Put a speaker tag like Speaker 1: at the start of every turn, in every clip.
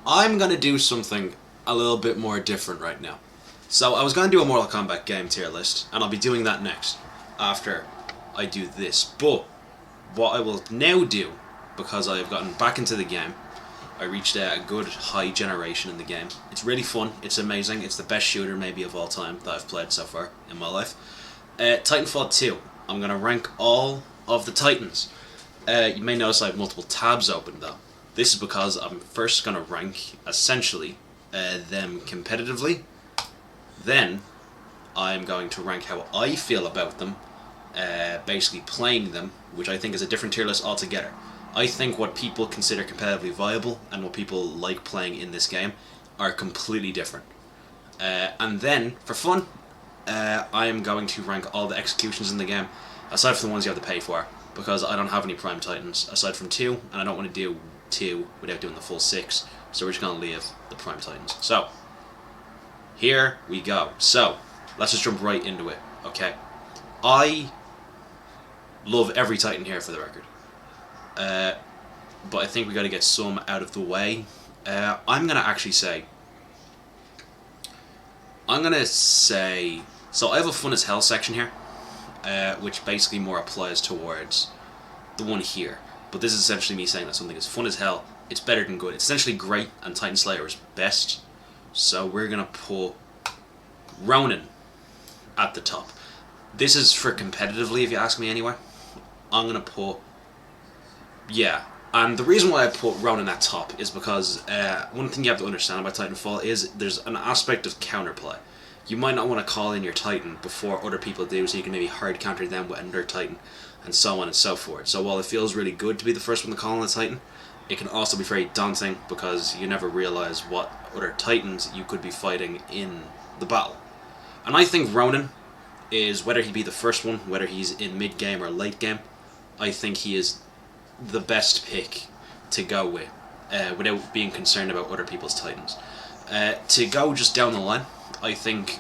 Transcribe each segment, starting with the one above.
Speaker 1: I'm gonna do something a little bit more different right now. So I was gonna do a Mortal Kombat game tier list, and I'll be doing that next, after I do this. But what I will now do, because I have gotten back into the game, I reached a good high generation in the game. It's really fun, it's amazing, it's the best shooter maybe of all time that I've played so far in my life. Titanfall 2, I'm gonna rank all of the Titans. You may notice I have multiple tabs open though. This is because I'm first going to rank, essentially, them competitively. Then, I'm going to rank how I feel about them, basically playing them, which I think is a different tier list altogether. I think what people consider competitively viable and what people like playing in this game are completely different. And then, for fun, I am going to rank all the executions in the game, aside from the ones you have to pay for, because I don't have any Prime Titans, aside from 2, and I don't want to do 2 without doing the full 6, so we're just going to leave the Prime Titans. So, here we go. So, let's just jump right into it, okay? I love every Titan here, for the record. But I think we got to get some out of the way. I'm going to actually say... So I have a fun as hell section here, which basically more applies towards the one here. But this is essentially me saying that something is fun as hell, it's better than good. It's essentially great, and Titan Slayer is best. So we're going to put Ronin at the top. This is for competitively, if you ask me anyway. I'm going to put... Yeah. And the reason why I put Ronin at top is because one thing you have to understand about Titanfall is there's an aspect of counterplay. You might not want to call in your Titan before other people do, so you can maybe hard counter them with another Titan, and so on and so forth. So while it feels really good to be the first one to call in a Titan, it can also be very daunting because you never realize what other Titans you could be fighting in the battle. And I think Ronin is, whether he be the first one, whether he's in mid-game or late-game, I think he is the best pick to go with, without being concerned about other people's Titans. To go just down the line, I think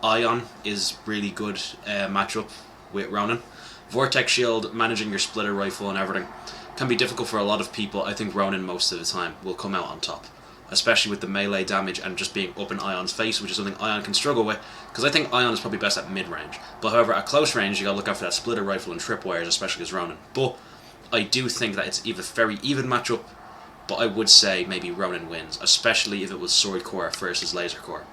Speaker 1: Ion is really good matchup with Ronin. Vortex Shield, managing your splitter rifle and everything, can be difficult for a lot of people. I think Ronin most of the time will come out on top, especially with the melee damage and just being up in Ion's face, which is something Ion can struggle with, because I think Ion is probably best at mid-range. But however, at close range, you gotta look out for that splitter rifle and tripwires, especially as Ronin. But I do think that it's a very even matchup, but I would say maybe Ronin wins, especially if it was Sword Core versus Laser Core.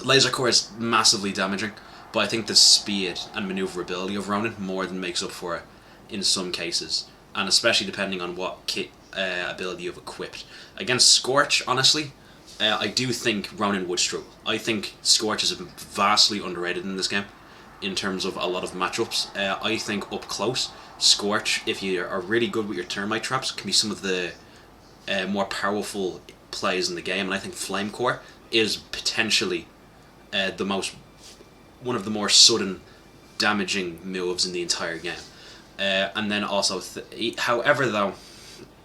Speaker 1: Laser Core is massively damaging, but I think the speed and maneuverability of Ronin more than makes up for it in some cases, and especially depending on what kit ability you've equipped. Against Scorch, honestly, I do think Ronin would struggle. I think Scorch is vastly underrated in this game in terms of a lot of matchups. I think up close, Scorch, if you are really good with your termite traps, can be some of the more powerful plays in the game, and I think Flame Core is potentially one of the more sudden damaging moves in the entire game. And then also, however though,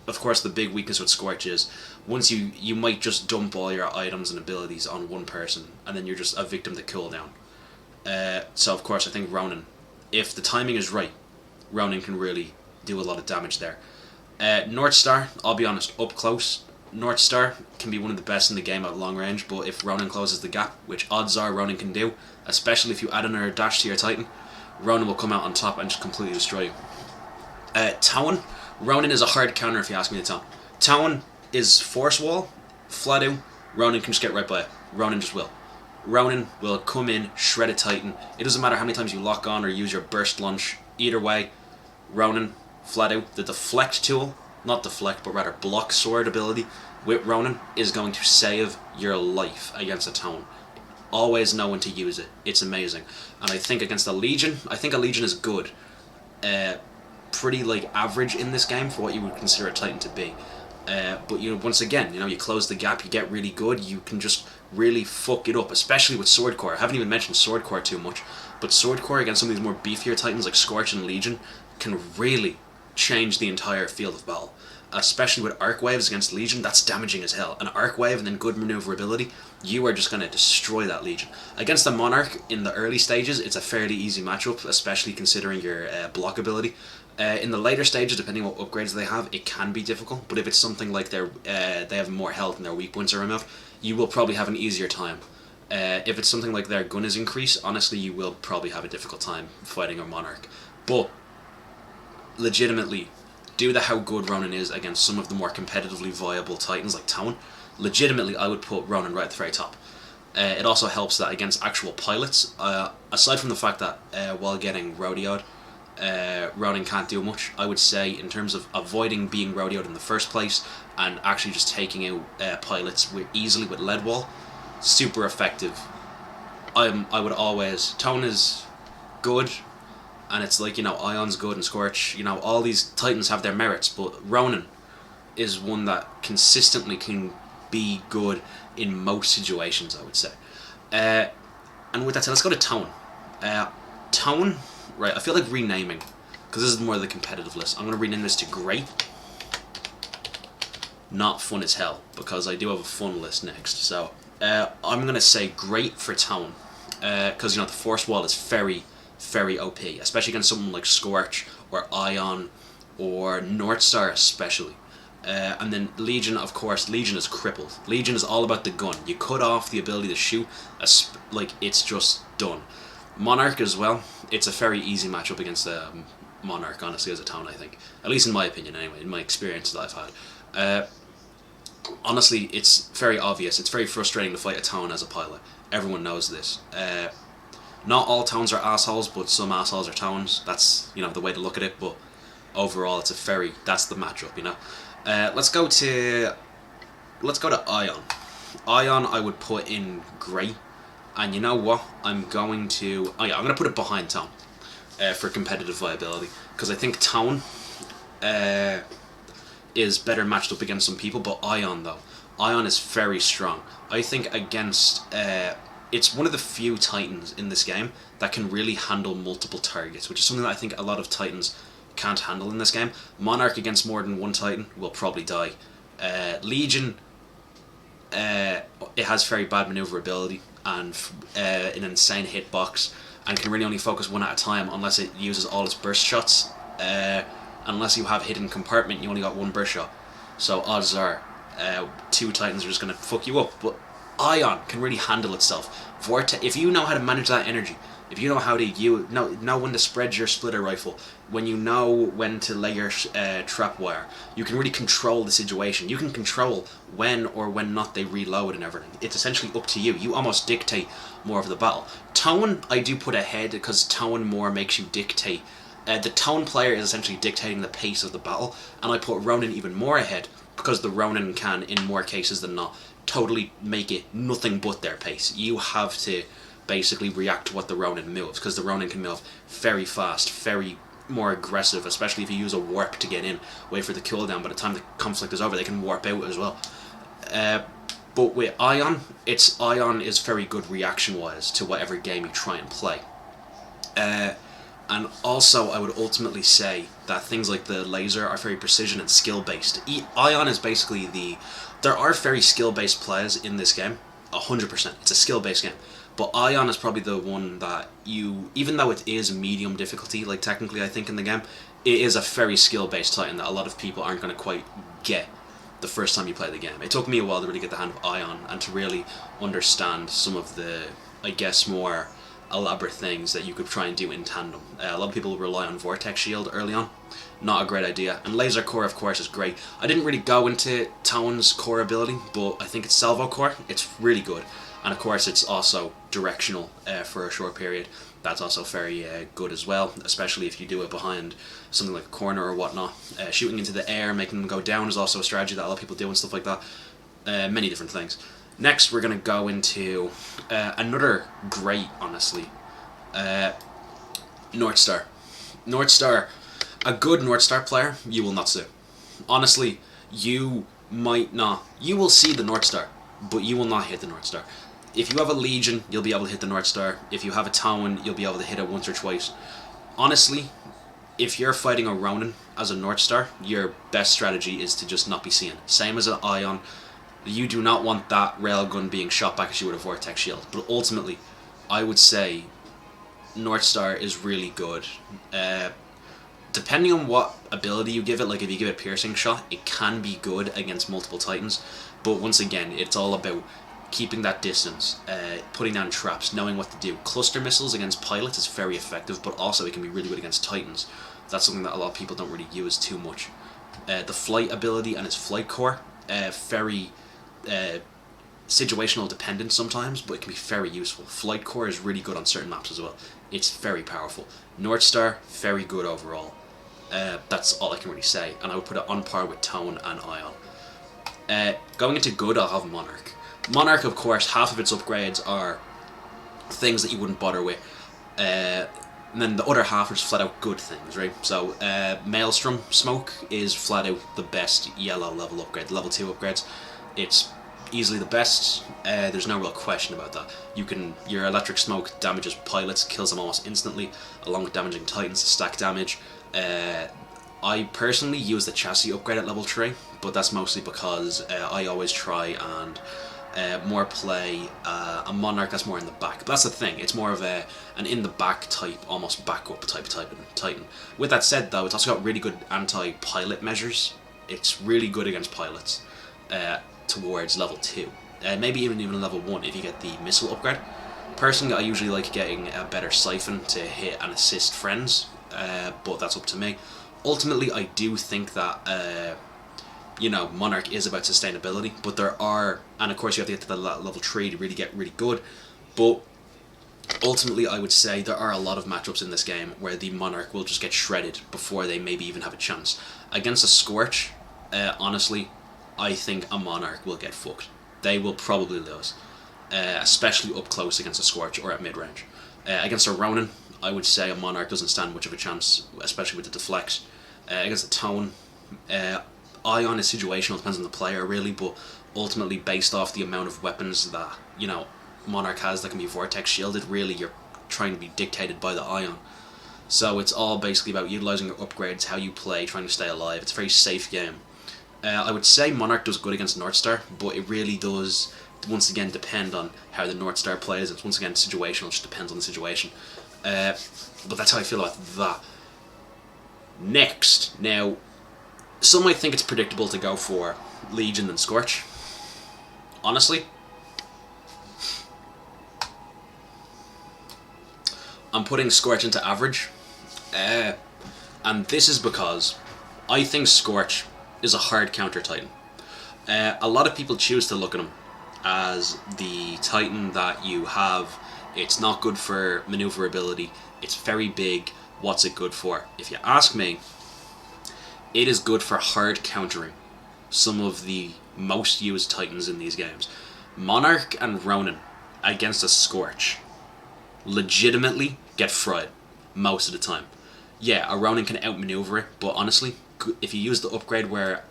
Speaker 1: of course the big weakness with Scorch is once you might just dump all your items and abilities on one person and then you're just a victim to cooldown. So of course I think Ronin, if the timing is right, Ronin can really do a lot of damage there. North Star, I'll be honest, up close, North Star can be one of the best in the game at long range, but if Ronin closes the gap, which odds are Ronin can do, especially if you add another dash to your Titan, Ronin will come out on top and just completely destroy you. Town, Ronin is a hard counter if you ask me to Town. Town is force wall, flat out, Ronin can just get right by it. Ronin just will. Ronin will come in, shred a Titan. It doesn't matter how many times you lock on or use your burst launch, either way, Ronin, flat out. The deflect tool, not deflect, but rather block sword ability with Ronin is going to save your life against a Town. Always know when to use it. It's amazing. And I think against a Legion, I think a Legion is good. Pretty like average in this game for what you would consider a Titan to be. But once again, you close the gap, you get really good, you can just really fuck it up, especially with Sword Core. I haven't even mentioned Sword Core too much, but Sword Core against some of these more beefier Titans like Scorch and Legion can really change the entire field of battle. especially with arc waves against Legion, that's damaging as hell. An arc wave and then good maneuverability, you are just going to destroy that Legion. Against the Monarch in the early stages, it's a fairly easy matchup, especially considering your block ability. In the later stages, depending on what upgrades they have, it can be difficult, but if it's something like they have more health and their weak points are removed, you will probably have an easier time. If it's something like their gun is increased, honestly, you will probably have a difficult time fighting a Monarch. But, legitimately, due to how good Ronan is against some of the more competitively viable Titans like Town, legitimately I would put Ronan right at the very top. It also helps that against actual pilots, aside from the fact that while getting rodeoed, Ronan can't do much, I would say in terms of avoiding being rodeoed in the first place and actually just taking out pilots easily with lead wall, super effective. I would always, Tone is good, and it's like, you know, Ion's good and Scorch, you know, all these Titans have their merits, but Ronan is one that consistently can be good in most situations, I would say. And with that said, let's go to Tone. Tone, right, I feel like renaming, because this is more of the competitive list. I'm going to rename this to Great, not Fun as Hell, because I do have a fun list next. So I'm going to say Great for Tone, because, you know, the Force Wall is very, very OP, especially against someone like Scorch or Ion or Northstar especially. And then Legion, of course, Legion is crippled. Legion is all about the gun. You cut off the ability to shoot, like, it's just done. Monarch as well, it's a very easy matchup against Monarch, honestly, as a Town, I think. At least in my opinion, anyway, in my experience that I've had. Honestly, it's very obvious. It's very frustrating to fight a Town as a pilot. Everyone knows this. Not all Towns are assholes, but some assholes are Towns. That's, you know, the way to look at it, but overall, that's the matchup, you know. Let's go to Ion. Ion, I would put in Grey, and you know what? I'm going to put it behind Town for competitive viability, because I think Town is better matched up against some people, but Ion is very strong. I think against it's one of the few Titans in this game that can really handle multiple targets, which is something that I think a lot of Titans can't handle in this game. Monarch against more than one Titan will probably die. Legion, it has very bad maneuverability and an insane hitbox, and can really only focus one at a time unless it uses all its burst shots. Unless you have hidden compartment, you only got one burst shot. So odds are two Titans are just going to fuck you up. But Ion can really handle itself. If you know how to manage that energy, if you know how to know when to spread your splitter rifle, when you know when to lay your trap wire, you can really control the situation. You can control when or when not they reload and everything. It's essentially up to you. You almost dictate more of the battle. Tone, I do put ahead, because Tone more makes you dictate. The Tone player is essentially dictating the pace of the battle, and I put Ronin even more ahead, because the Ronin can, in more cases than not, totally make it nothing but their pace. You have to basically react to what the Ronin moves, because the Ronin can move very fast, very more aggressive, especially if you use a warp to get in, wait for the cooldown. By the time the conflict is over, they can warp out as well. But with Ion, Ion is very good reaction-wise to whatever game you try and play. And also, I would ultimately say that things like the laser are very precision and skill-based. Ion is basically there are very skill-based players in this game, 100%. It's a skill-based game. But Ion is probably the one that even though it is medium difficulty, like technically I think in the game, it is a very skill-based Titan that a lot of people aren't going to quite get the first time you play the game. It took me a while to really get the hand of Ion and to really understand some of the, I guess, more elaborate things that you could try and do in tandem. A lot of people rely on Vortex Shield early on. Not a great idea. And Laser Core, of course, is great. I didn't really go into Town's core ability, but I think it's Salvo Core. It's really good. And of course, it's also directional for a short period. That's also very good as well, especially if you do it behind something like a corner or whatnot. Shooting into the air, making them go down is also a strategy that a lot of people do and stuff like that. Many different things. Next, we're going to go into another great, honestly, Northstar. Northstar, a good Northstar player, you will not see. Honestly, you might not. You will see the Northstar, but you will not hit the Northstar. If you have a Legion, you'll be able to hit the Northstar. If you have a Town, you'll be able to hit it once or twice. Honestly, if you're fighting a Ronin as a North Star, your best strategy is to just not be seen. Same as an Ion. You do not want that railgun being shot back at you with a Vortex Shield. But ultimately, I would say North Star is really good. Depending on what ability you give it, like if you give it Piercing Shot, it can be good against multiple Titans. But once again, it's all about keeping that distance, putting down traps, knowing what to do. Cluster missiles against pilots is very effective, but also it can be really good against Titans. That's something that a lot of people don't really use too much. The flight ability and its flight core, very situational dependent sometimes, but it can be very useful. Flight core is really good on certain maps as well. It's very powerful. North Star, very good overall. That's all I can really say, and I would put it on par with Tone and Ion. Going into good, I'll have Monarch. Monarch, of course, half of its upgrades are things that you wouldn't bother with, and then the other half are just flat out good things, right? So, Maelstrom Smoke is flat out the best yellow level upgrade, level 2 upgrades. It's easily the best, there's no real question about that. Your electric smoke damages pilots, kills them almost instantly, along with damaging Titans to stack damage. I personally use the chassis upgrade at level 3, but that's mostly because I always try and more play a Monarch that's more in the back. But that's the thing, it's more of an in the back type, almost backup type Titan. With that said though, it's also got really good anti-pilot measures. It's really good against pilots towards level 2. Maybe even level 1 if you get the missile upgrade. Personally, I usually like getting a better Siphon to hit and assist friends, but that's up to me. Ultimately, I do think that Monarch is about sustainability, but there are, and of course you have to get to the level 3 to really get really good, but ultimately I would say there are a lot of matchups in this game where the Monarch will just get shredded before they maybe even have a chance. Against a Scorch, honestly, I think a Monarch will get fucked. They will probably lose, especially up close against a Scorch or at mid-range. Against a Ronin, I would say a Monarch doesn't stand much of a chance, especially with the deflect. Against a Tone, Ion is situational, depends on the player really, but ultimately based off the amount of weapons that Monarch has that can be Vortex shielded, really you're trying to be dictated by the Ion. So it's all basically about utilising your upgrades, how you play, trying to stay alive. It's a very safe game. I would say Monarch does good against North Star, but it really does once again depend on how the North Star plays. It's once again situational, it just depends on the situation. But that's how I feel about that. Next, now, some might think it's predictable to go for Legion than Scorch. Honestly, I'm putting Scorch into average, and this is because I think Scorch is a hard counter Titan. A lot of people choose to look at him as the Titan that you have. It's not good for maneuverability, it's very big, what's it good for? If you ask me, it is good for hard countering some of the most used Titans in these games. Monarch and Ronin against a Scorch legitimately get fried most of the time. Yeah, a Ronin can outmaneuver it, but honestly, if you use the upgrade where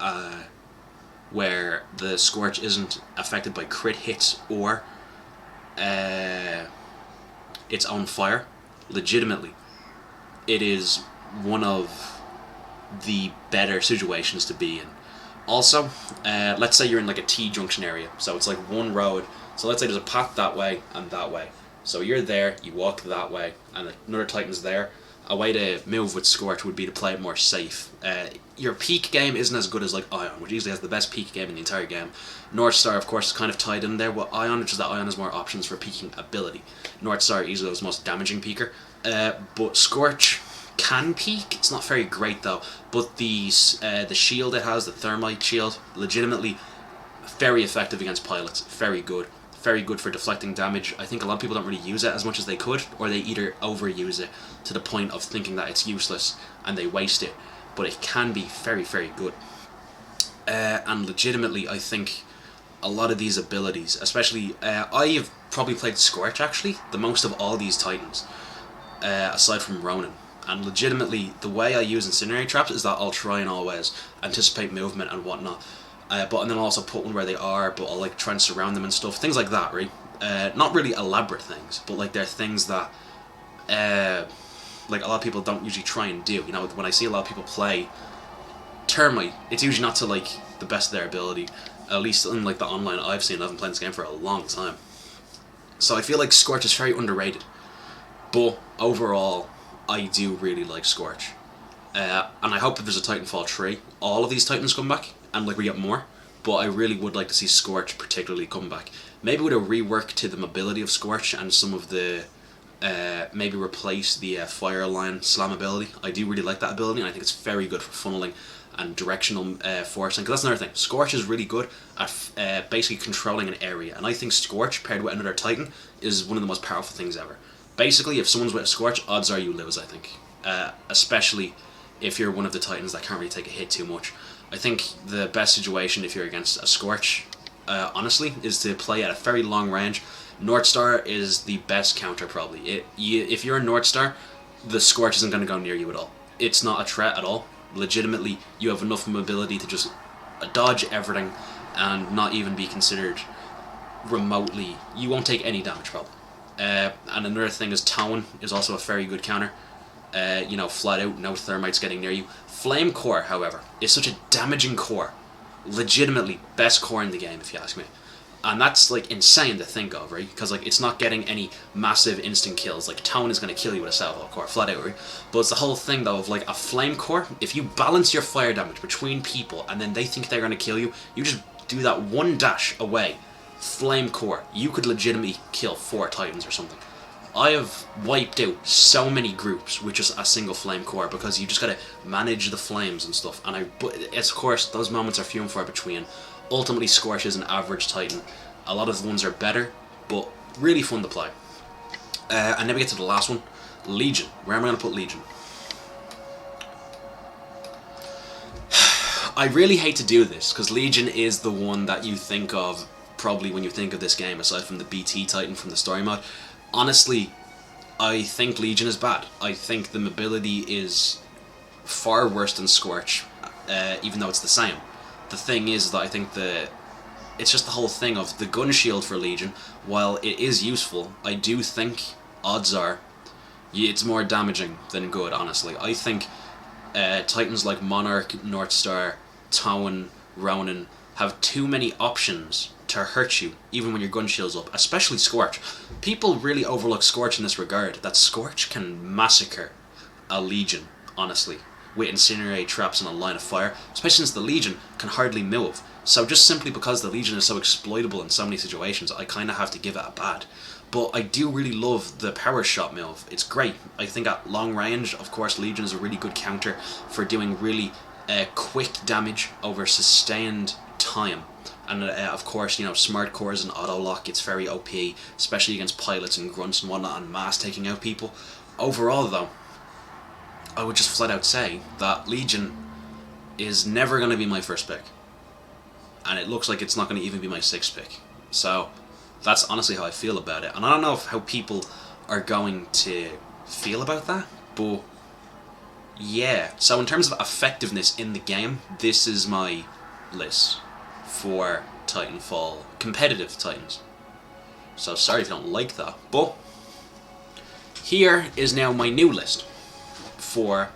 Speaker 1: the Scorch isn't affected by crit hits or its own fire, legitimately, it is one of the better situations to be in. Also, let's say you're in like a T-junction area, so it's like one road, so let's say there's a path that way and that way. So you're there, you walk that way, and another Titan's there. A way to move with Scorch would be to play it more safe. Your peak game isn't as good as like Ion, which usually has the best peak game in the entire game. North Star, of course, is kind of tied in there with Ion, which is that Ion has more options for peaking ability. North Star easily is the most damaging peaker, but Scorch can peak. It's not very great though. But the shield it has, the thermite shield, legitimately very effective against pilots. Very good. Very good for deflecting damage. I think a lot of people don't really use it as much as they could, or they either overuse it to the point of thinking that it's useless and they waste it, but it can be very, very good. And legitimately, I think a lot of these abilities, especially, I have probably played Scorch actually, the most of all these Titans, aside from Ronin. And legitimately, the way I use Incendiary Traps is that I'll try and always anticipate movement and whatnot. And then I'll also put one where they are, but I'll like try and surround them and stuff. Things like that, right? Not really elaborate things, but like they're things that like a lot of people don't usually try and do. You know, when I see a lot of people play Termite, it's usually not to like the best of their ability. At least in like the online I've seen. I haven't played this game for a long time. So I feel like Scorch is very underrated. But overall, I do really like Scorch. And I hope if there's a Titanfall 3, all of these Titans come back, and like we get more. But I really would like to see Scorch particularly come back. Maybe with a rework to the mobility of Scorch and some of the... maybe replace the Fire Line Slam ability. I do really like that ability, and I think it's very good for funneling and directional forcing. Because that's another thing. Scorch is really good at basically controlling an area. And I think Scorch, paired with another Titan, is one of the most powerful things ever. Basically, if someone's with a Scorch, odds are you lose, I think. Especially if you're one of the Titans that can't really take a hit too much. I think the best situation if you're against a Scorch, honestly, is to play at a very long range. Northstar is the best counter, probably. If you're a Northstar, the Scorch isn't going to go near you at all. It's not a threat at all. Legitimately, you have enough mobility to just dodge everything and not even be considered remotely... You won't take any damage, probably. And another thing is Towin is also a very good counter. You know, flat out, no thermites getting near you. Flame Core, however, is such a damaging core. Legitimately best core in the game, if you ask me. And that's like insane to think of, right? Because like it's not getting any massive instant kills. Like Towin is going to kill you with a salvo core, flat out, right? But it's the whole thing though of like a flame core. If you balance your fire damage between people and then they think they're going to kill you, you just do that one dash away. Flame core, you could legitimately kill 4 Titans or something. I have wiped out so many groups with just a single flame core because you just gotta manage the flames and stuff. And of course, those moments are few and far between. Ultimately, Scorch is an average Titan. A lot of the ones are better, but really fun to play. And then we get to the last one, Legion. Where am I gonna put Legion? I really hate to do this because Legion is the one that you think of probably when you think of this game, aside from the BT Titan from the story mode. Honestly, I think Legion is bad. I think the mobility is far worse than Scorch, even though it's the same. The thing is that I think it's just the whole thing of the gun shield for Legion. While it is useful, I do think odds are it's more damaging than good, honestly. I think Titans like Monarch, Northstar, Towin, Ronin have too many options to hurt you, even when your gun shield's up, especially Scorch. People really overlook Scorch in this regard, that Scorch can massacre a Legion, honestly, with incinerate traps and a line of fire, especially since the Legion can hardly move. So just simply because the Legion is so exploitable in so many situations, I kind of have to give it a bad. But I do really love the power shot move. It's great. I think at long range, of course, Legion is a really good counter for doing really quick damage over sustained time. And of course, you know, smart cores and auto lock, it's very OP, especially against pilots and grunts and whatnot, and mass taking out people. Overall, though, I would just flat out say that Legion is never going to be my first pick. And it looks like it's not going to even be my 6th pick. So that's honestly how I feel about it. And I don't know how people are going to feel about that, but yeah. So in terms of effectiveness in the game, this is my list for Titanfall competitive Titans. So sorry if you don't like that, but here is now my new list for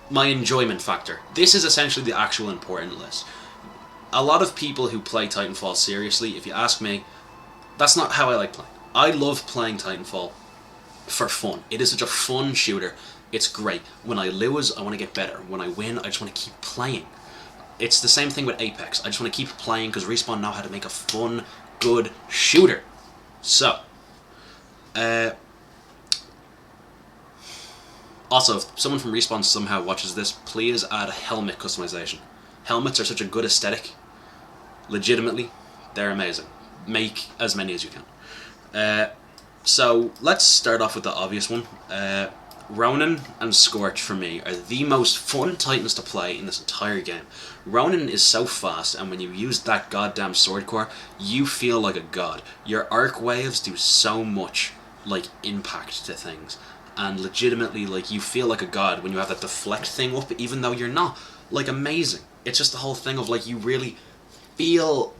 Speaker 1: my enjoyment factor. This is essentially the actual important list. A lot of people who play Titanfall seriously, if you ask me, that's not how I like playing. I love playing Titanfall for fun. It is such a fun shooter. It's great. When I lose, I want to get better. When I win, I just want to keep playing. It's the same thing with Apex. I just want to keep playing because Respawn know how to make a fun, good shooter. So, also, if someone from Respawn somehow watches this, please add helmet customization. Helmets are such a good aesthetic. Legitimately, they're amazing. Make as many as you can. So, let's start off with the obvious one. Ronin and Scorch for me are the most fun Titans to play in this entire game. Ronin is so fast, and when you use that goddamn sword core, you feel like a god. Your arc waves do so much like impact to things, and legitimately like you feel like a god when you have that deflect thing up, even though you're not. Like amazing. It's just the whole thing of like you really feel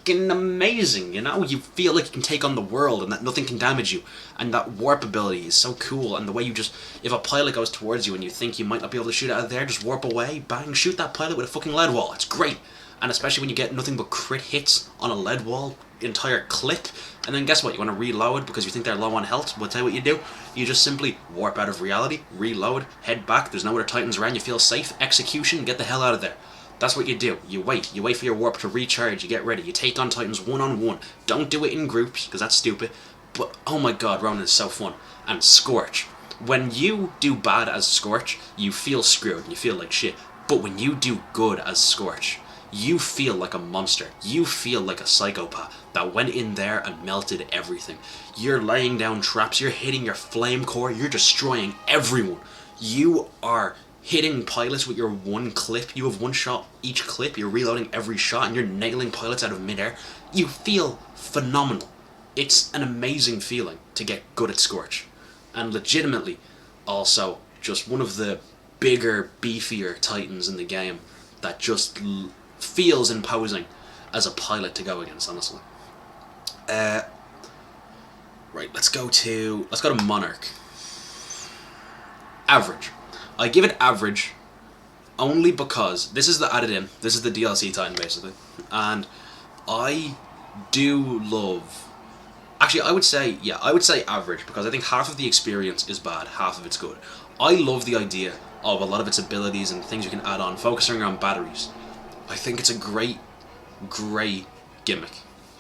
Speaker 1: fucking amazing, you know? You feel like you can take on the world and that nothing can damage you. And that warp ability is so cool. And the way you just, if a pilot goes towards you and you think you might not be able to shoot out of there, just warp away, bang, shoot that pilot with a fucking lead wall. It's great. And especially when you get nothing but crit hits on a lead wall, entire clip, and then guess what, you want to reload because you think they're low on health. Well, tell you what you do, you just simply warp out of reality, reload, head back, there's no other Titans around, you feel safe, execution, get the hell out of there. That's what you do. You wait for your warp to recharge, you get ready, you take on Titans one-on-one. Don't do it in groups, because that's stupid, but oh my god, Ronin is so fun. And Scorch. When you do bad as Scorch, you feel screwed, you feel like shit, but when you do good as Scorch, you feel like a monster. You feel like a psychopath that went in there and melted everything. You're laying down traps, you're hitting your flame core, you're destroying everyone. You are hitting pilots with your one clip. You have one shot each clip, you're reloading every shot, and you're nailing pilots out of midair. You feel phenomenal. It's an amazing feeling to get good at Scorch. And legitimately, also, just one of the bigger, beefier Titans in the game that just feels imposing as a pilot to go against, honestly. Right, let's go to Monarch. Average. I give it average only because this is the added in, this is the DLC Titan basically, and I do love, actually I would say average, because I think half of the experience is bad, half of it's good. I love the idea of a lot of its abilities and things you can add on, focusing on batteries. I think it's a great gimmick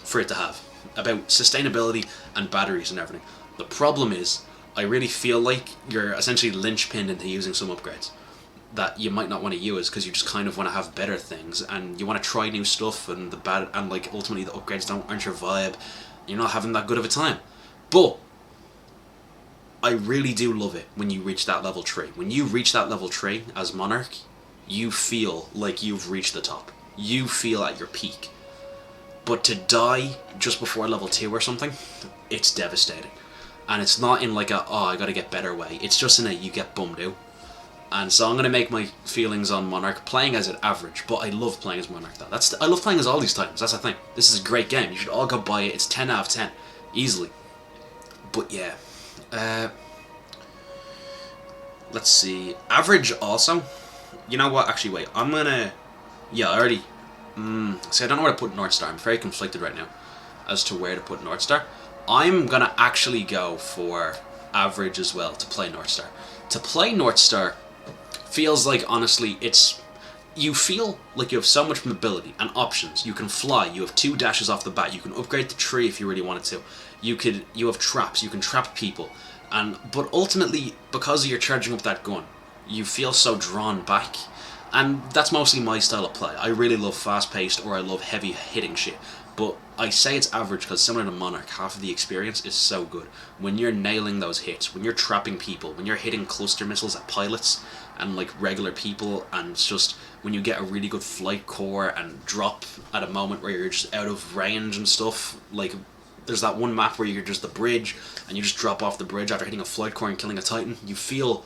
Speaker 1: for it to have, about sustainability and batteries and everything. The problem is, I really feel like you're essentially linchpinned into using some upgrades that you might not want to use because you just kind of want to have better things and you want to try new stuff, and like ultimately the upgrades aren't your vibe. You're not having that good of a time. But I really do love it when you reach that level 3. When you reach that level 3 as Monarch, you feel like you've reached the top. You feel at your peak. But to die just before level 2 or something, it's devastating. And it's not in like a, oh, I gotta get better way. It's just in a, you get bummed out. And so I'm gonna make my feelings on Monarch playing as an average, but I love playing as Monarch though. I love playing as all these Titans, that's the thing. This is a great game, you should all go buy it, it's 10 out of 10. Easily. But yeah. Let's see. Average also. You know what, actually wait, I'm gonna... Yeah, I already... See, I don't know where to put Northstar. I'm very conflicted right now as to where to put Northstar. I'm gonna actually go for average as well to play Northstar. To play Northstar feels like, honestly, it's... You feel like you have so much mobility and options. You can fly, you have 2 dashes off the bat, you can upgrade the tree if you really wanted to. You have traps, you can trap people. But ultimately, because you're charging up that gun, you feel so drawn back. And that's mostly my style of play. I really love fast-paced, or I love heavy hitting shit. But I say it's average because similar to Monarch, half of the experience is so good. When you're nailing those hits, when you're trapping people, when you're hitting cluster missiles at pilots and like regular people, and it's just when you get a really good flight core and drop at a moment where you're just out of range and stuff. Like there's that one map where you're just the bridge and you just drop off the bridge after hitting a flight core and killing a Titan. You feel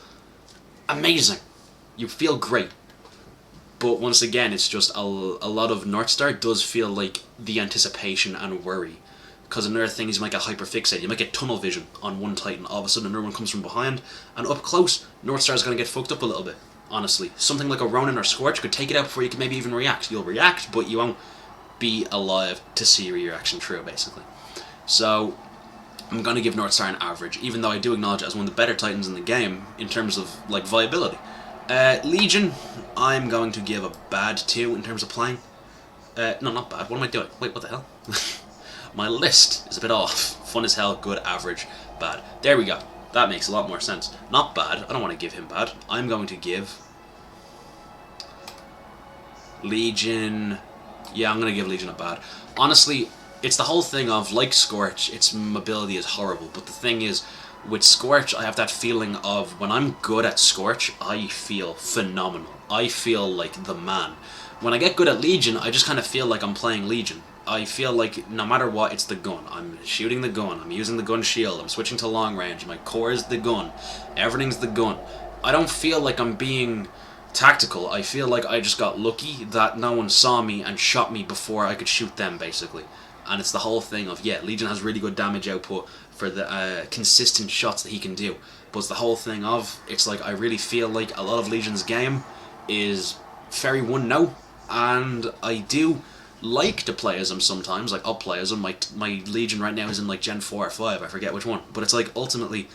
Speaker 1: amazing. You feel great. But once again, it's just a lot of Northstar does feel like the anticipation and worry. Because another thing is you might get hyperfixated, you might get tunnel vision on one Titan, all of a sudden another one comes from behind, and up close, Northstar's going to get fucked up a little bit, honestly. Something like a Ronin or Scorch could take it out before you can maybe even react. You'll react, but you won't be alive to see your reaction through, basically. So, I'm going to give Northstar an average, even though I do acknowledge it as one of the better Titans in the game, in terms of, like, viability. Legion, I'm going to give a bad 2 in terms of playing. No, not bad. What am I doing? Wait, what the hell? My list is a bit off. Fun as hell, good, average, bad. There we go. That makes a lot more sense. Not bad. I don't want to give him bad. I'm going to give Legion... Yeah, I'm going to give Legion a bad. Honestly, it's the whole thing of, like Scorch, its mobility is horrible. But the thing is, with Scorch, I have that feeling of when I'm good at Scorch, I feel phenomenal. I feel like the man. When I get good at Legion, I just kind of feel like I'm playing Legion. I feel like no matter what, it's the gun. I'm shooting the gun, I'm using the gun shield, I'm switching to long range, my core is the gun, everything's the gun. I don't feel like I'm being tactical, I feel like I just got lucky that no one saw me and shot me before I could shoot them, basically. And it's the whole thing of, yeah, Legion has really good damage output for the consistent shots that he can do. But it's the whole thing of, it's like, I really feel like a lot of Legion's game is very one-note, and I do like to play as him sometimes. Like, I'll play as him. My Legion right now is in like Gen 4 or 5, I forget which one. But it's like, ultimately,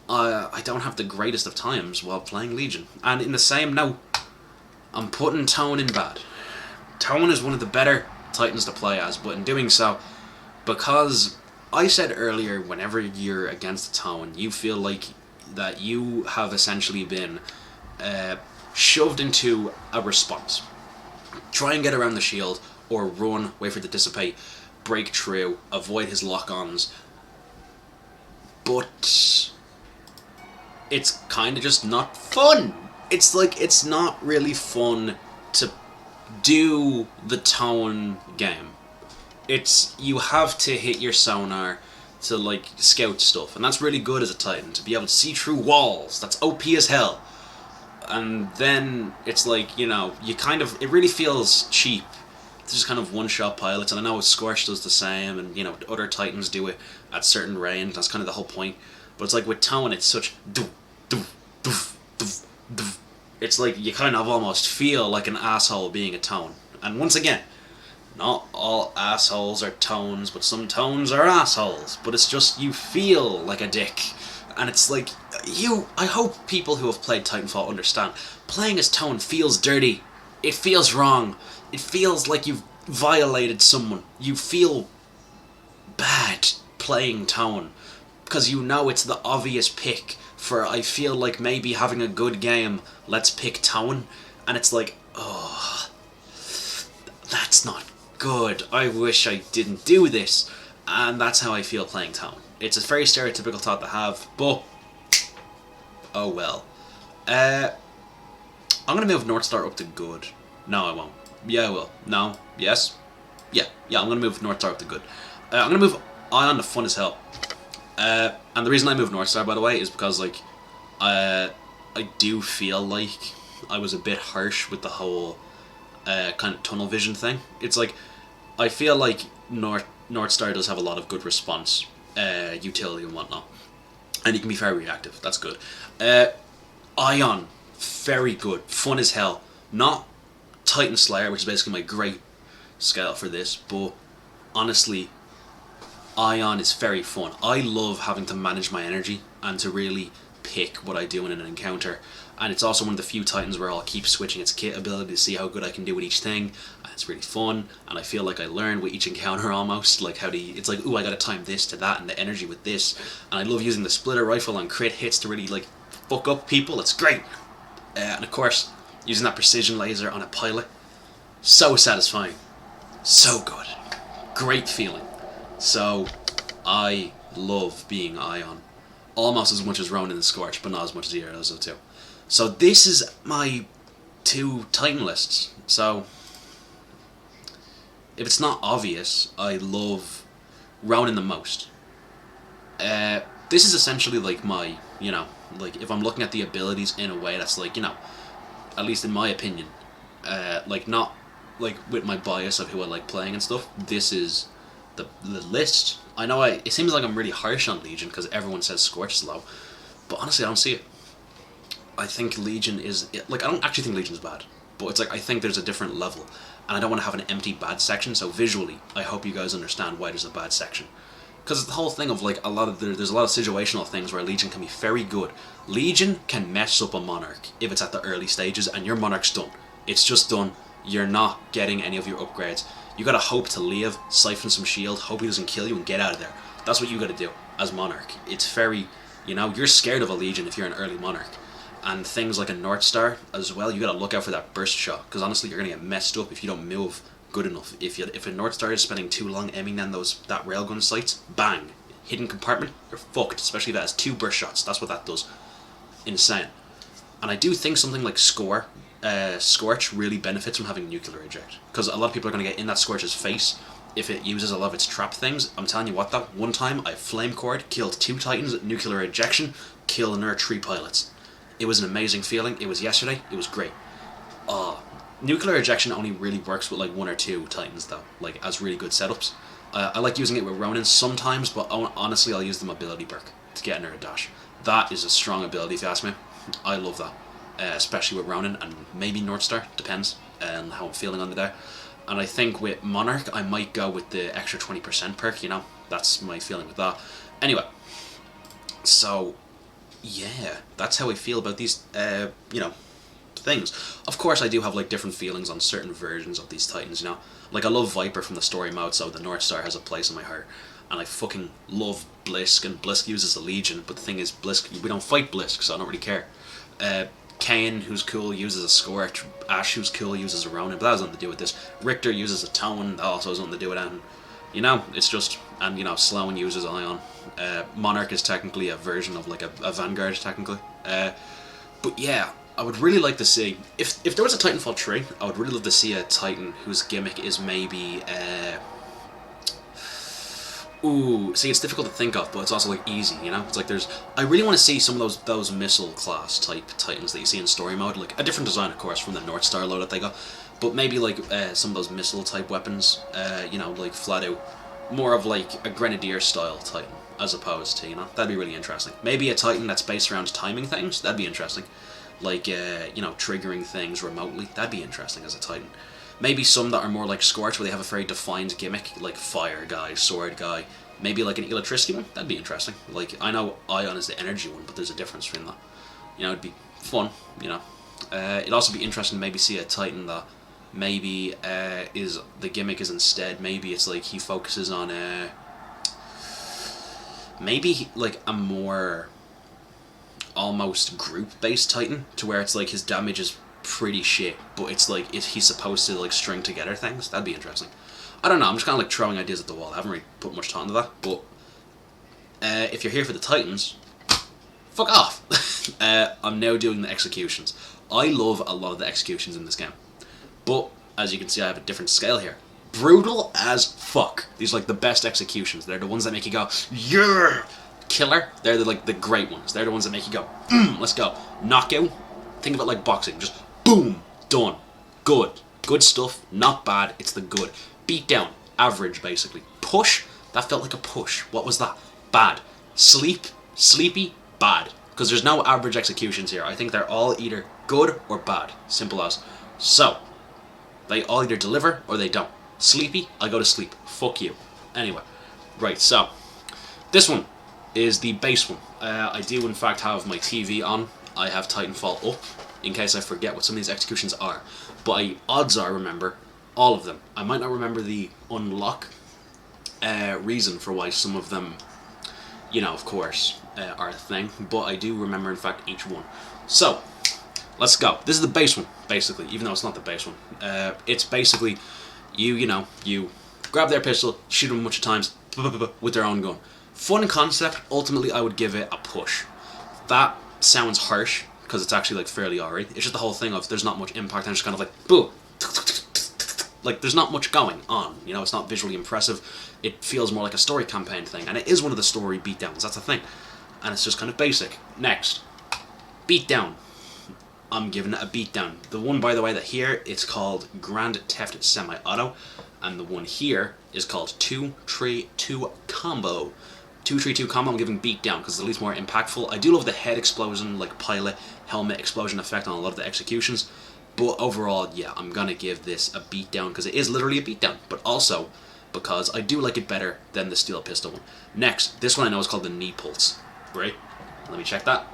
Speaker 1: I don't have the greatest of times while playing Legion. And in the same note, I'm putting Tone in bad. Tone is one of the better Titans to play as, but in doing so, because I said earlier, whenever you're against Tone, you feel like that you have essentially been shoved into a response. Try and get around the shield, or run, wait for it to dissipate, break through, avoid his lock-ons. But it's kind of just not fun. It's like, it's not really fun to do the Tone game. It's, you have to hit your sonar to like scout stuff, and that's really good as a Titan, to be able to see through walls. That's OP as hell. And then it's like, you know, you kind of, it really feels cheap to just kind of one-shot pilots, and I know Scorch does the same, and you know, other Titans do it at certain range, that's kind of the whole point. But it's like with Tone, it's such it's like you kind of almost feel like an asshole being a Tone. And once again, not all assholes are Tones, but some Tones are assholes. But it's just, you feel like a dick. And it's like, I hope people who have played Titanfall understand, playing as Tone feels dirty. It feels wrong. It feels like you've violated someone. You feel bad playing Tone, because you know it's the obvious pick for, I feel like, maybe having a good game, let's pick Tone. And it's like, oh, that's not good. I wish I didn't do this. And that's how I feel playing Tone. It's a very stereotypical thought to have, but oh well. I'm gonna move Northstar up to good. No, I won't. Yeah, I will. No. Yes. Yeah. I'm gonna move Northstar up to good. I'm gonna move Ion to fun as hell. And the reason I moved Northstar, by the way, is because like I do feel like I was a bit harsh with the whole kind of tunnel vision thing. It's like, I feel like Northstar does have a lot of good response, utility and whatnot, and he can be very reactive. That's good. Ion, very good, fun as hell. Not Titan Slayer, which is basically my great scout for this, but honestly, Ion is very fun. I love having to manage my energy and to really pick what I do in an encounter. And it's also one of the few Titans where I'll keep switching its kit ability to see how good I can do with each thing. And it's really fun, and I feel like I learn with each encounter almost. Like how it's like, ooh, I gotta time this to that and the energy with this. And I love using the splitter rifle on crit hits to really like fuck up people. It's great. And of course, using that precision laser on a pilot, so satisfying. So good. Great feeling. So, I love being Ion. Almost as much as Ronin and Scorch, but not as much as either of those two. So this is my 2 Titan lists. So, if it's not obvious, I love Ronin the most. This is essentially like my, you know, like if I'm looking at the abilities in a way that's like, you know, at least in my opinion, like not like with my bias of who I like playing and stuff, this is the list. I know it seems like I'm really harsh on Legion because everyone says Scorch is low, but honestly I don't see it. I think Legion is, like, I don't actually think Legion's bad, but it's like, I think there's a different level, and I don't want to have an empty bad section, so visually, I hope you guys understand why there's a bad section. Because it's the whole thing of, like, there's a lot of situational things where Legion can be very good. Legion can mess up a Monarch if it's at the early stages, and your Monarch's done. It's just done. You're not getting any of your upgrades. You gotta hope to leave, siphon some shield, hope he doesn't kill you, and get out of there. That's what you gotta do as Monarch. It's very, you know, you're scared of a Legion if you're an early Monarch. And things like a Northstar as well, you gotta look out for that burst shot, because honestly you're gonna get messed up if you don't move good enough. If a Northstar is spending too long aiming down that railgun sights, bang, hidden compartment, you're fucked. Especially if that has 2 burst shots. That's what that does. Insane. And I do think something like Scorch really benefits from having nuclear eject, because a lot of people are gonna get in that Scorch's face if it uses a lot of its trap things. I'm telling you what though, one time I flame cored, killed 2 Titans, nuclear ejection, killed another 3 pilots. It was an amazing feeling. It was yesterday. It was great. Nuclear ejection only really works with like one or two Titans though, like as really good setups. I like using it with Ronin sometimes, but honestly I'll use the mobility perk to get near a dash. That is a strong ability if you ask me. I love that, especially with Ronin and maybe Northstar, depends on how I'm feeling on the day. And I think with Monarch I might go with the extra 20% perk, you know, that's my feeling with that. Anyway, so yeah, that's how I feel about these, you know, things. Of course, I do have like different feelings on certain versions of these Titans. You know, like I love Viper from the story mode, so the North Star has a place in my heart. And I fucking love Blisk, and Blisk uses the Legion. But the thing is, Blisk, we don't fight Blisk, so I don't really care. Kane, who's cool, uses a Scorch. Ash, who's cool, uses a Ronin. But that has nothing to do with this. Richter uses a Tone. That also has nothing to do with that. You know, it's just, and you know, Sloan uses Ion. Monarch is technically a version of like a Vanguard, technically. But yeah, I would really like to see, if there was a Titanfall 3, I would really love to see a Titan whose gimmick is maybe, ooh, see, it's difficult to think of, but it's also like easy, you know? It's like I really want to see some of those missile class type Titans that you see in story mode, like a different design, of course, from the North Star load that they got, but maybe like some of those missile type weapons, you know, like flat out, more of like a Grenadier style Titan, as opposed to, you know, that'd be really interesting. Maybe a Titan that's based around timing things, that'd be interesting. Like, you know, triggering things remotely, that'd be interesting as a Titan. Maybe some that are more like Scorch, where they have a very defined gimmick, like Fire Guy, Sword Guy. Maybe like an Electricity one, that'd be interesting. Like, I know Ion is the energy one, but there's a difference between that. You know, it'd be fun, you know. It'd also be interesting to maybe see a Titan that maybe is, the gimmick is instead, maybe it's like he focuses on, maybe like a more almost group-based Titan, to where it's like his damage is pretty shit, but it's like he's supposed to like string together things. That'd be interesting. I don't know, I'm just kind of like throwing ideas at the wall. I haven't really put much thought into that, but if you're here for the Titans, fuck off. I'm now doing the executions. I love a lot of the executions in this game, but as you can see I have a different scale here. Brutal as fuck. These are like the best executions. They're the ones that make you go, yeah! Killer, they're like the great ones. They're the ones that make you go, let's go. Knockout, think of it like boxing, just boom, done. Good stuff, not bad, it's the good. Beat down, average basically. Push, that felt like a push. What was that? Bad. Sleepy, bad. Because there's no average executions here. I think they're all either good or bad. Simple as. So, they all either deliver or they don't. Sleepy, I go to sleep. Fuck you. Anyway, right, so, this one is the base one. I do in fact have my TV on. I have Titanfall up in case I forget what some of these executions are. But odds are I remember all of them. I might not remember the unlock reason for why some of them, you know, of course, are a thing. But I do remember in fact each one. So, let's go. This is the base one, basically, even though it's not the base one. It's basically, you know, you grab their pistol, shoot them a bunch of times, with their own gun. Fun concept, ultimately I would give it a push. That sounds harsh, because it's actually like fairly alright. It's just the whole thing of there's not much impact and it's just kind of like, boom. Like there's not much going on, you know, it's not visually impressive. It feels more like a story campaign thing, and it is one of the story beatdowns, that's the thing. And it's just kind of basic. Next, beatdown. I'm giving it a beatdown. The one, by the way, that here, it's called Grand Theft Semi-Auto, and the one here is called 2-3-2 Combo. 2-3-2 Combo I'm giving beatdown because it's at least more impactful. I do love the head explosion, like pilot, helmet explosion effect on a lot of the executions, but overall, yeah, I'm gonna give this a beatdown because it is literally a beatdown, but also because I do like it better than the steel pistol one. Next, this one I know is called the Knee Pulse, right? Let me check that.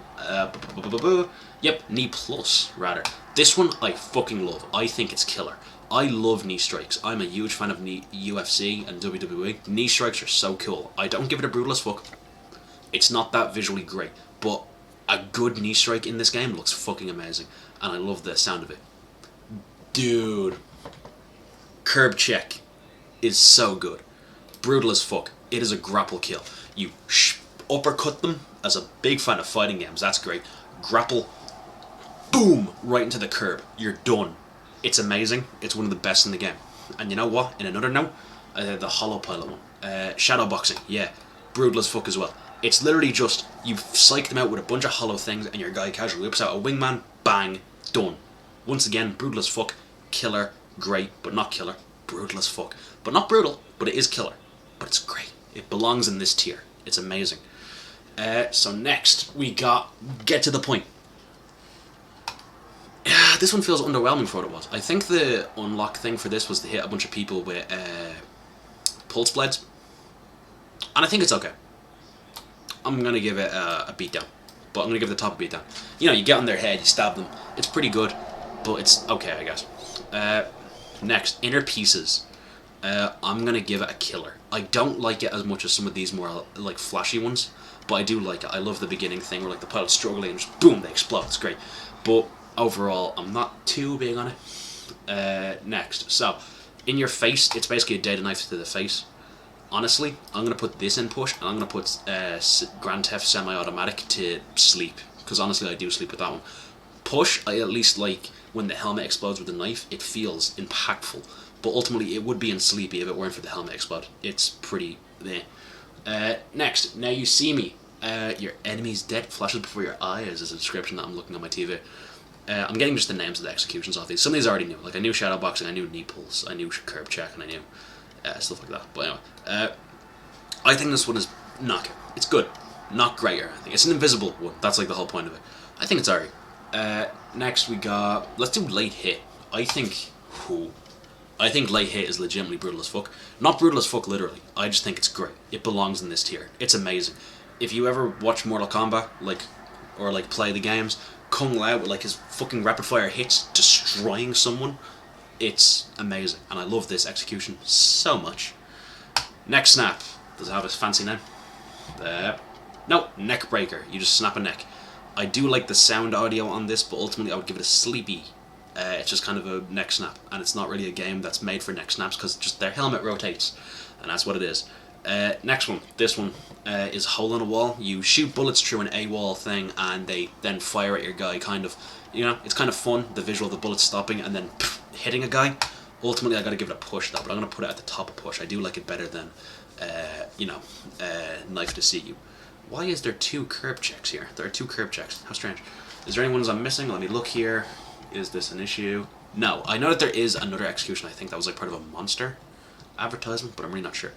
Speaker 1: Yep, Knee Plus, rather. This one I fucking love. I think it's killer. I love knee strikes. I'm a huge fan of UFC and WWE. Knee strikes are so cool. I don't give it a brutal as fuck. It's not that visually great, but a good knee strike in this game looks fucking amazing, and I love the sound of it. Dude, curb check is so good. Brutal as fuck. It is a grapple kill. You uppercut them. As a big fan of fighting games, that's great. Grapple, boom, right into the curb. You're done. It's amazing. It's one of the best in the game. And you know what? In another note, the Hollow Pilot one. Shadow boxing, yeah. Brutal as fuck as well. It's literally just, you psych them out with a bunch of hollow things and your guy casually whips out a wingman, bang, done. Once again, brutal as fuck, killer, great, but not killer, brutal as fuck. But not brutal, but it is killer. But it's great. It belongs in this tier. It's amazing. So next, we got Get to the Point. This one feels underwhelming for what it was. I think the unlock thing for this was to hit a bunch of people with pulse blades. And I think it's okay. I'm going to give it a beatdown. But I'm going to give the top a beatdown. You know, you get on their head, you stab them. It's pretty good, but it's okay, I guess. Next, Inner Pieces. I'm going to give it a killer. I don't like it as much as some of these more like flashy ones, but I do like it. I love the beginning thing where like the pilot's struggling and just boom, they explode. It's great. But overall, I'm not too big on it. Next, so In Your Face, it's basically a data knife to the face. Honestly, I'm going to put this in push, and I'm going to put Grand Theft Semi-Automatic to sleep, because honestly I do sleep with that one. Push, I at least like when the helmet explodes with the knife, it feels impactful, but ultimately it would be in Sleepy if it weren't for the helmet explode. It's pretty meh. Next, Now You See Me. Your enemy's death flashes before your eyes is a description that I'm looking on my TV. I'm getting just the names of the executions off these. Some of these I already knew. Like I knew Shadowboxing, I knew Knee Pulse, I knew Curb Check, and I knew stuff like that. But anyway, I think this one is knockout. It's good. Not great or anything. It's an invisible one. That's like the whole point of it. I think it's alright. Next we got... Let's do Late Hit. I think Late Hit is legitimately brutal as fuck. Not brutal as fuck literally. I just think it's great. It belongs in this tier. It's amazing. If you ever watch Mortal Kombat, or play the games, Kung Lao with like his fucking rapid fire hits destroying someone, it's amazing. And I love this execution so much. Neck Snap. Does it have a fancy name? No, Neck Breaker. You just snap a neck. I do like the sound audio on this, but ultimately I would give it a sleepy. It's just kind of a neck snap, and it's not really a game that's made for neck snaps because just their helmet rotates, and that's what it is. Next one, this one is Hole in a Wall. You shoot bullets through an AWOL thing, and they then fire at your guy. Kind of, you know, it's kind of fun. The visual of the bullets stopping and then hitting a guy. Ultimately, I got to give it a push though, but I'm gonna put it at the top of push. I do like it better than, Knife to See You. Why is there 2 curb checks here? There are 2 curb checks. How strange. Is there any ones I'm missing? Let me look here. Is this an issue? No. I know that there is another execution, I think that was like part of a Monster advertisement, but I'm really not sure.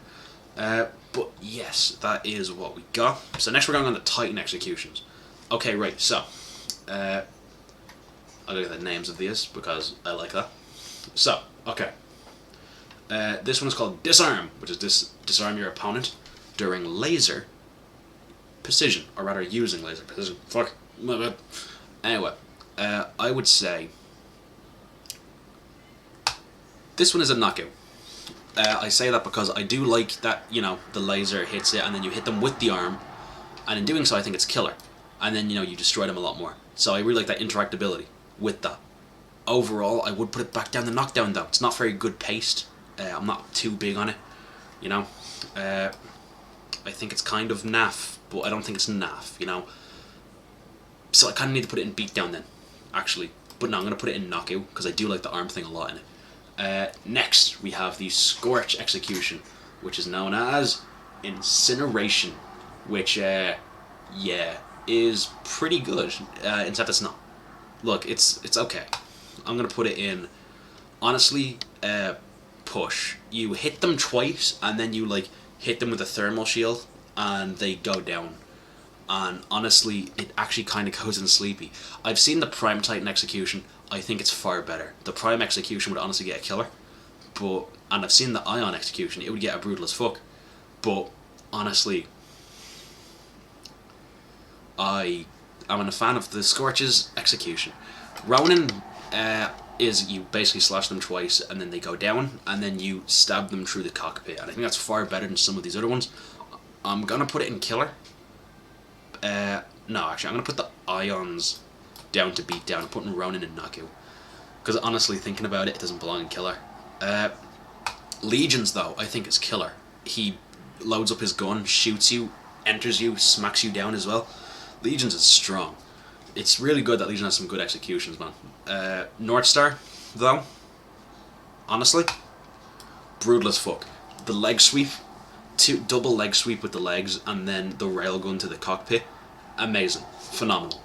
Speaker 1: But yes, that is what we got. So next we're going on the Titan executions. Okay, right, so I'll get the names of these because I like that. So, okay. This one is called Disarm, which is disarm your opponent during laser precision, or rather using laser precision. Fuck, my bad. Anyway, I would say this one is a knockout. I say that because I do like that, you know, the laser hits it and then you hit them with the arm, and in doing so I think it's killer, and then, you know, you destroy them a lot more. So I really like that interactability with that. Overall, I would put it back down the knockdown though. It's not very good paced. I'm not too big on it, you know. I think it's kind of naff, but I don't think it's naff, you know. So I kind of need to put it in beatdown then, actually. But no, I'm going to put it in knockout, because I do like the arm thing a lot in it. Next, we have the Scorch execution, which is known as Incineration, which, is pretty good, except it's not. Look, it's okay. I'm going to put it in, honestly, push. You hit them twice, and then you, like, hit them with a thermal shield, and they go down. And honestly, it actually kind of goes in Sleepy. I've seen the Prime Titan execution. I think it's far better. The Prime execution would honestly get a killer, and I've seen the Ion execution. It would get a brutal as fuck. But honestly, I am a fan of the Scorch's execution. Ronin is you basically slash them twice and then they go down, and then you stab them through the cockpit, and I think that's far better than some of these other ones. I'm gonna put it in killer. No, actually, I'm gonna put the Ions down to beat down. I'm putting Ronin in knockout, because honestly, thinking about it, it doesn't belong in killer. Legions, though, I think is killer. He loads up his gun, shoots you, enters you, smacks you down as well. Legions is strong. It's really good that Legion has some good executions, man. North Star, though, honestly, brutal as fuck. The leg sweep, double leg sweep with the legs, and then the railgun to the cockpit, amazing, phenomenal.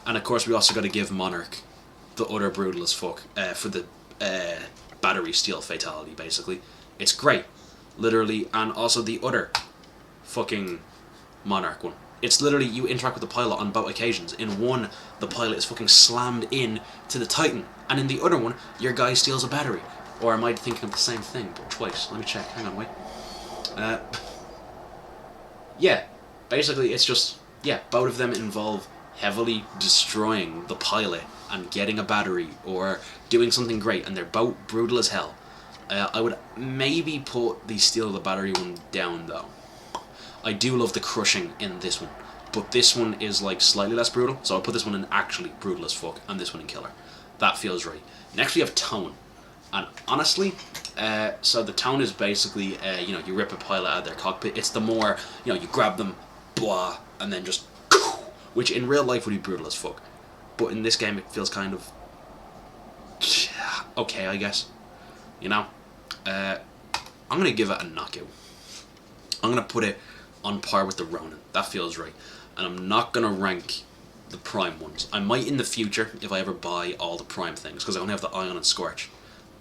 Speaker 1: And of course, we also got to give Monarch the utter brutal as fuck for the battery steel fatality, basically. It's great, literally, and also the other fucking Monarch one. It's literally, you interact with the pilot on both occasions. In one, the pilot is fucking slammed in to the Titan, and in the other one, your guy steals a battery. Or am I thinking of the same thing, but twice? Let me check, hang on, wait. Yeah, basically it's just, yeah, both of them involve heavily destroying the pilot and getting a battery or doing something great, and they're both brutal as hell. I would maybe put the steal of the battery one down though. I do love the crushing in this one, but this one is like slightly less brutal, so I'll put this one in actually brutal as fuck, and this one in killer. That feels right. Next we have tone, and honestly, so the tone is basically, you know, you rip a pilot out of their cockpit. It's the more, you know, you grab them, blah, and then just, which in real life would be brutal as fuck, but in this game it feels kind of okay, I guess. You know, I'm gonna give it a knockout. I'm gonna put it on par with the Ronin. That feels right. And I'm not gonna rank the Prime ones. I might in the future if I ever buy all the Prime things, because I only have the Ion and Scorch.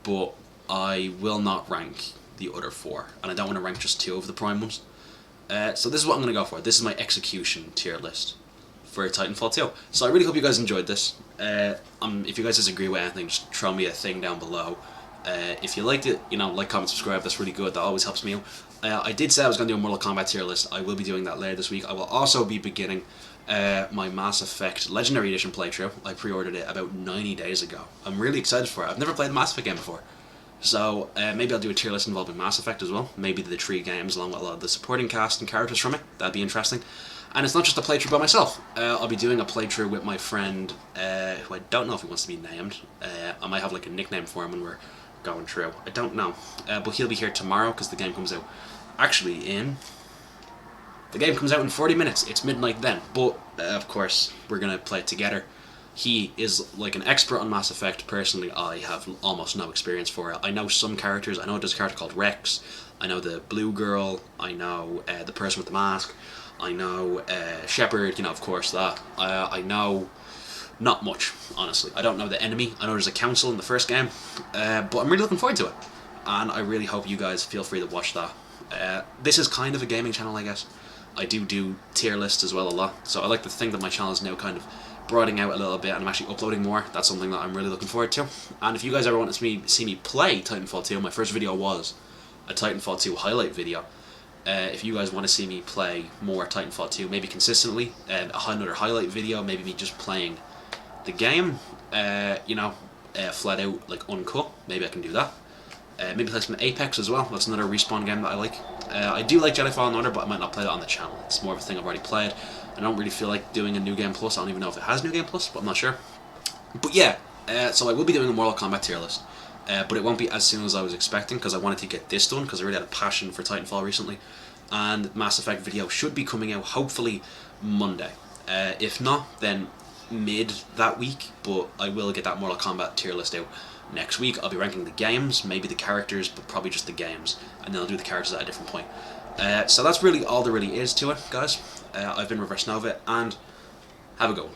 Speaker 1: But I will not rank the other 4, and I don't want to rank just 2 of the Prime ones. So this is what I'm gonna go for. This is my execution tier list for Titanfall 2. So I really hope you guys enjoyed this. If you guys disagree with anything, just throw me a thing down below. If you liked it, you know, like, comment, subscribe. That's really good. That always helps me out. I did say I was going to do a Mortal Kombat tier list. I will be doing that later this week. I will also be beginning my Mass Effect Legendary Edition playthrough. I pre-ordered it about 90 days ago. I'm really excited for it. I've never played a Mass Effect game before. So maybe I'll do a tier list involving Mass Effect as well. Maybe the 3 games along with a lot of the supporting cast and characters from it. That'd be interesting. And it's not just a playthrough by myself. I'll be doing a playthrough with my friend, who I don't know if he wants to be named. I might have like a nickname for him when we're going through. I don't know. But he'll be here tomorrow because the game comes out the game comes out in 40 minutes. It's midnight then. But of course we're gonna play it together. He is like an expert on Mass Effect. Personally, I have almost no experience for it. I know some characters. I know there's a character called Rex. I know the blue girl. I know the person with the mask. I know Shepard, you know, of course that. I know not much, honestly. I don't know the enemy. I know there's a council in the first game, but I'm really looking forward to it. And I really hope you guys feel free to watch that. This is kind of a gaming channel, I guess. I do tier lists as well a lot, so I like to think that my channel is now kind of broadening out a little bit and I'm actually uploading more. That's something that I'm really looking forward to. And if you guys ever want to see me play Titanfall 2, my first video was a Titanfall 2 highlight video. If you guys want to see me play more Titanfall 2, maybe consistently, another highlight video, maybe me just playing the game, you know, flat out, like, uncut, maybe I can do that. Maybe play some Apex as well. That's another Respawn game that I like. I do like Jedi Fallen Order, but I might not play that on the channel. It's more of a thing I've already played. I don't really feel like doing a New Game Plus. I don't even know if it has New Game Plus, but I'm not sure. But yeah, so I will be doing a Mortal Kombat tier list. But it won't be as soon as I was expecting, because I wanted to get this done, because I really had a passion for Titanfall recently. And Mass Effect video should be coming out hopefully Monday. If not, then mid that week, but I will get that Mortal Kombat tier list out next week. I'll be ranking the games, maybe the characters, but probably just the games, and then I'll do the characters at a different point. So that's really all there really is to it, guys. I've been Reverse Nova, and have a go.